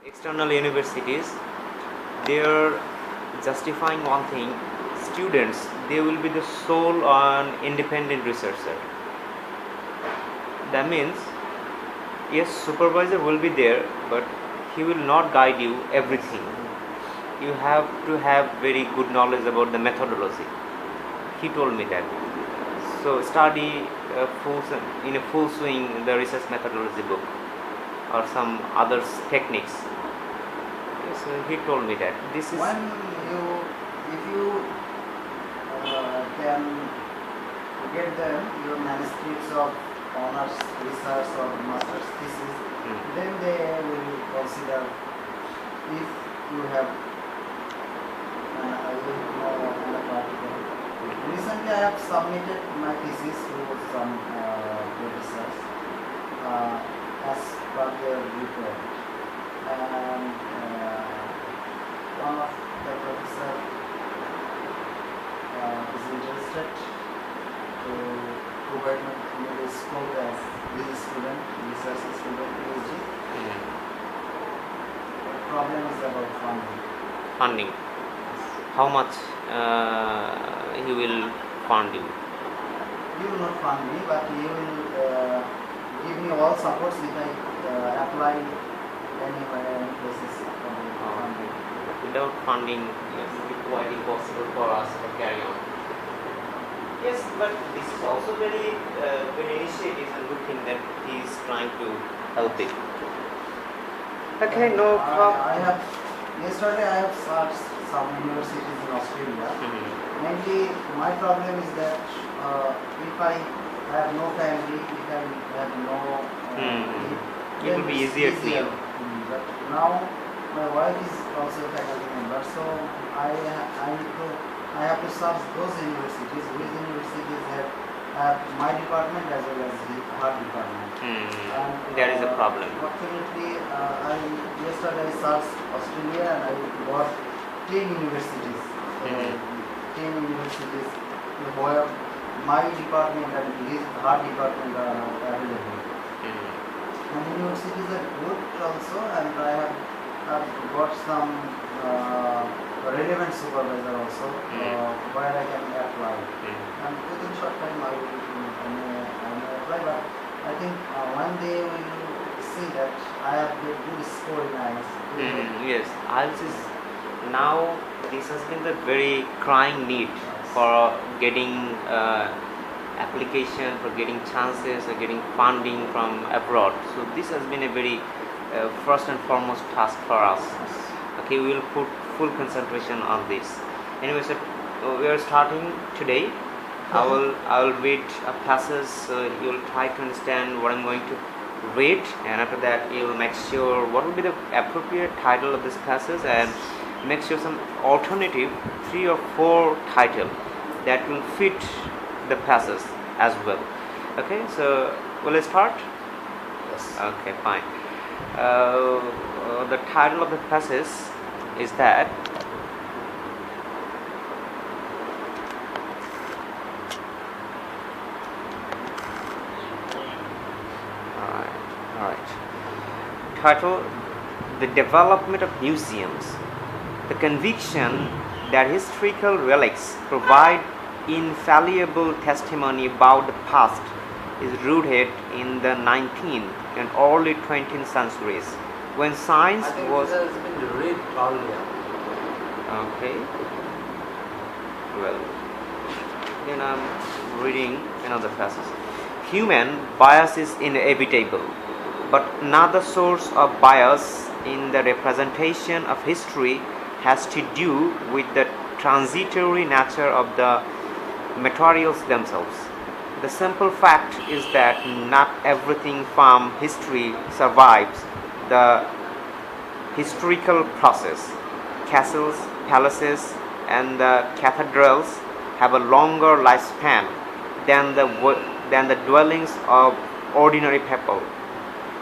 External universities, they are justifying one thing: students, they will be the sole and independent researcher. That means, yes, supervisor will be there, but he will not guide you everything. You have to have very good knowledge about the methodology. He told me that. So study in a full swing the research methodology book or some other techniques. So he told me that this is When if you can get them your manuscripts of honors research or master's thesis, then they will consider if you have I will know an article. Recently, I have submitted my thesis to some professors as per their requirement, and one of the professor is interested to provide me the scope as this student, research student, PhD. The problem is about funding. funding. How much he will fund you? You will not fund me, but you will give me all supports if I apply anywhere, any places for the funding. Without funding, yes, it will be quite impossible for us to carry on. Yes, but this is also very initiative and good thing that he is trying to help it. Okay, no problem. Yesterday I have searched some universities in Australia. Mainly my problem is that if I have no family, if I have no it will be easier to you. But now my wife is also a faculty member, so I have to search those universities. Which universities have my department as well as her department. And, that is a problem. Fortunately, yesterday I searched Australia and I got 10 universities. 10 universities where my department and her department are available. And universities are good also, and I have got some relevant supervisor also where I can apply. And within short time I may apply, but I think one day we will see that I have a good score in IELTS. Yes, IELTS is now, this has been the very crying need for getting application, for getting chances, or getting funding from abroad. So this has been a very first and foremost task for us. Okay, we will put full concentration on this. Anyway, so we are starting today. I will read a passage. You will try to understand what I'm going to read, and after that you will make sure what will be the appropriate title of this passage, and make sure some alternative 3 or 4 title that will fit the passage as well. Okay, so will I start? Yes. Okay, fine. The title of the passage is that Alright. Title: The Development of Museums. The conviction that historical relics provide infallible testimony about the past is rooted in the 19th and early 20th centuries, when science was. This has been read earlier. Okay. Well, then I'm reading another passage. Human bias is inevitable, but another source of bias in the representation of history has to do with the transitory nature of the materials themselves. The simple fact is that not everything from history survives the historical process. Castles, palaces, and the cathedrals have a longer lifespan than the dwellings of ordinary people.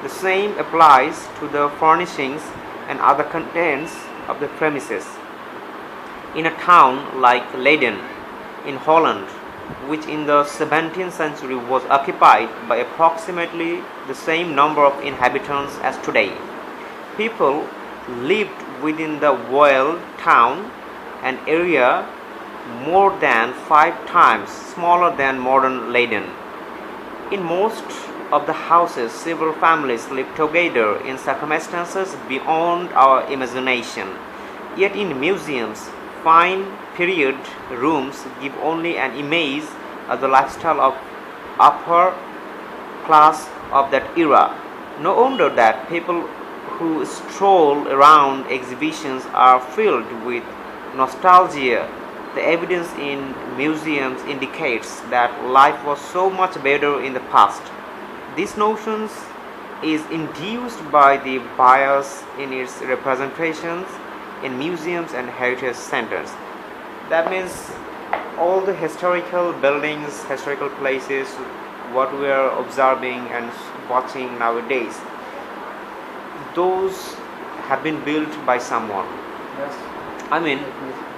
The same applies to the furnishings and other contents of the premises. In a town like Leiden in Holland, which in the 17th century was occupied by approximately the same number of inhabitants as today, people lived within the walled town, an area more than 5 times smaller than modern Leiden. In most of the houses, several families lived together in circumstances beyond our imagination. Yet in museums, fine period rooms give only an image of the lifestyle of upper class of that era. No wonder that people who stroll around exhibitions are filled with nostalgia. The evidence in museums indicates that life was so much better in the past. This notion is induced by the bias in its representations in museums and heritage centers. That means all the historical buildings, historical places, what we are observing and watching nowadays, those have been built by someone. Yes. I mean,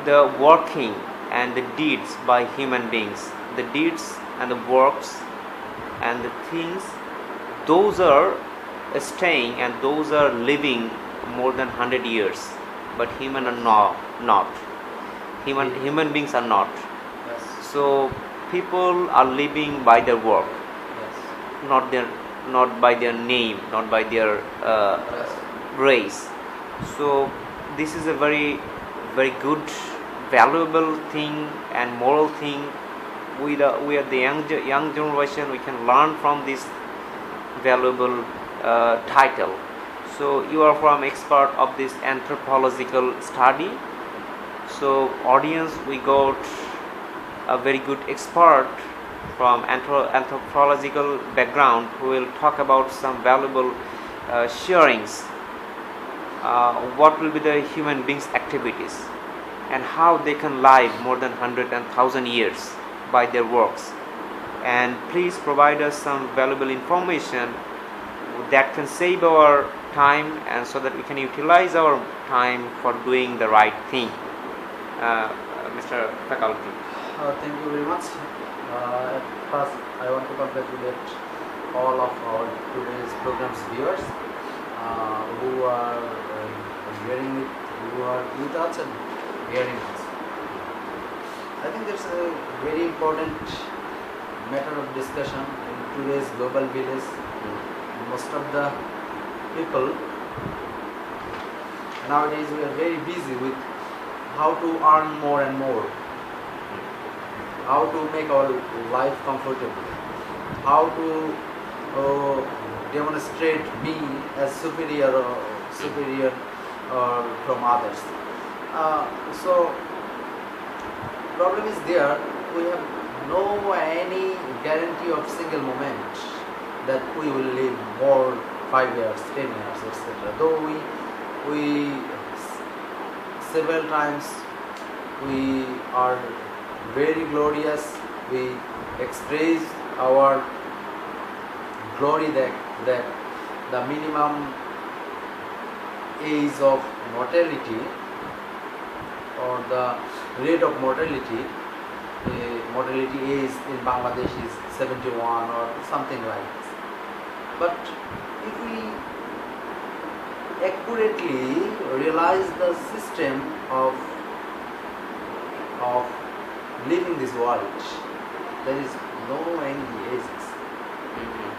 the working and the deeds by human beings, the deeds and the works and the things, those are staying and those are living more than 100 years. But human are not. Human beings are not. Yes. So people are living by their work, Yes. not by their name, not by their Yes. race. So this is a very good, valuable thing and moral thing. We are the young generation. We can learn from this valuable title. So you are from expert of this anthropological study. So audience, we got a very good expert from anthropological background who will talk about some valuable sharings. What will be the human beings' activities and how they can live more than 100 and 1,000 years by their works. And please provide us some valuable information that can save our time and so that we can utilize our time for doing the right thing. Mr. Faculty. Thank you very much. At first, I want to congratulate all of our today's program's viewers who are hearing it, who are with us and hearing us. I think that's a very important matter of discussion in today's global village. Most of the people nowadays, we are very busy with how to earn more and more, how to make our life comfortable, how to demonstrate me as superior from others. So problem is there. We have no any guarantee of single moment that we will live more 5 years, 10 years, etc. Though we several times we are very glorious, we express our glory that the minimum age of mortality or the rate of mortality age in Bangladesh is 71 or something like this. But if we accurately realize the system of living this world, there is no any ages.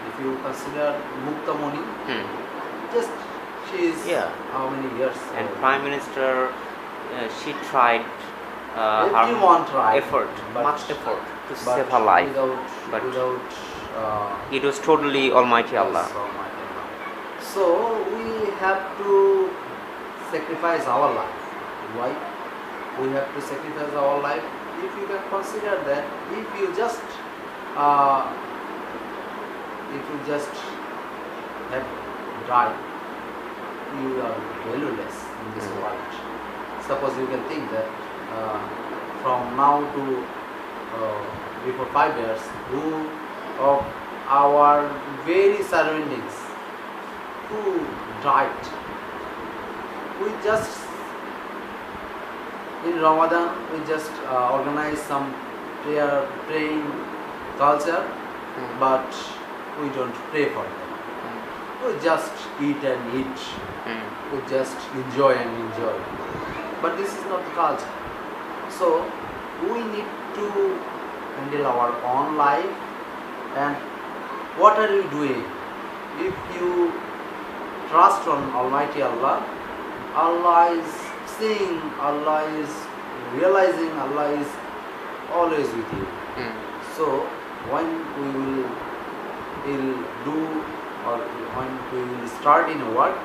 If you consider Mukta Moni, just she is how many years? And Prime Minister, she tried everyone tried much effort to save her life, but it was totally Almighty Allah. So we have to sacrifice our life. Why? We have to sacrifice our life. If you can consider that, if you just have died, you are valueless in this world. Suppose you can think that from now to before 5 years, who of our very surroundings who died, we just in Ramadan we just organize some praying culture, but we don't pray for them. we just eat and eat, we just enjoy and enjoy. But this is not the culture. So we need to handle our own life. And what are you doing? If you trust on Almighty Allah, Allah is seeing, Allah is realizing, Allah is always with you. So when we will do, or when we will start in a work,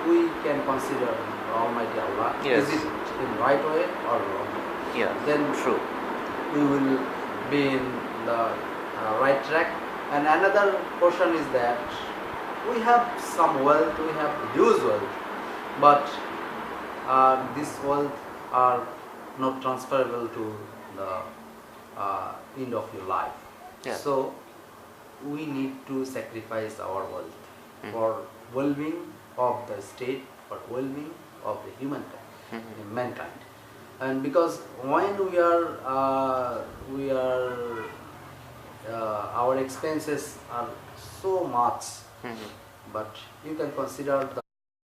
we can consider Almighty Allah. Yes. Is it in right way or wrong? Yeah. Then True. we will be in the right track. And another portion is that we have some wealth, we have huge wealth, but this wealth are not transferable to the end of your life. Yeah. So we need to sacrifice our wealth for well-being of the state, for well-being of the mankind. And because when we are our expenses are so much, but you can consider the